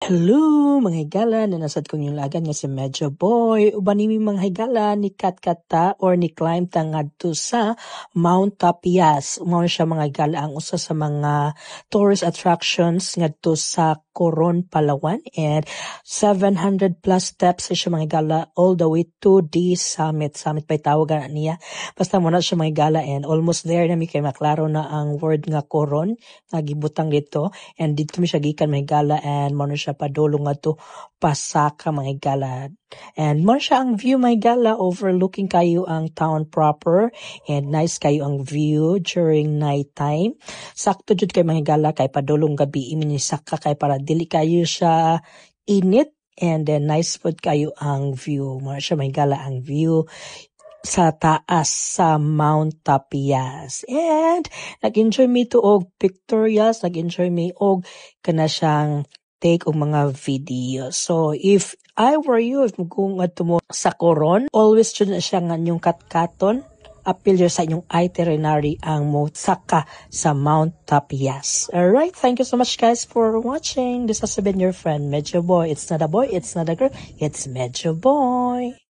Hello mga higala, nanasad kong yung lagan nga si Medyo Boy. Uban nimi mga higala ni Katkata or ni climb ngadto sa Mount Tapias. Mao siya mga higala ang usa sa mga tourist attractions ngadto sa Coron, Palawan, and 700 plus steps siya mga higala all the way to the summit. Summit pa'y tawagan niya. Basta mo na siya mga higala and almost there na mi kay maklaro na ang word nga Coron nga gibutang dito. And dito mi siya gikan mga higala and mo siya padulong nga to Pasaka mga higala. And mo siya ang view mga higala, overlooking kayo ang town proper and nice kayo ang view during night time. Sakto jud kay mga higala kay padulong gabi iminisaka kay para dili kayo siya init and then nice food kayo ang view. Mo siya mga higala ang view sa taas sa Mount Tapias. And nag-enjoy mi to og pictorials, nag-enjoy mi og kana siyang take og mga video. So if I were you, if kung adto mo sa Coron, always jud na siya nga yung katkaton, appeal sa inyong itinerary ang mo saka sa Mount Tapias. Alright, thank you so much guys for watching. This has been your friend Medyo Boy. It's not a boy, it's not a girl, it's Medyo Boy.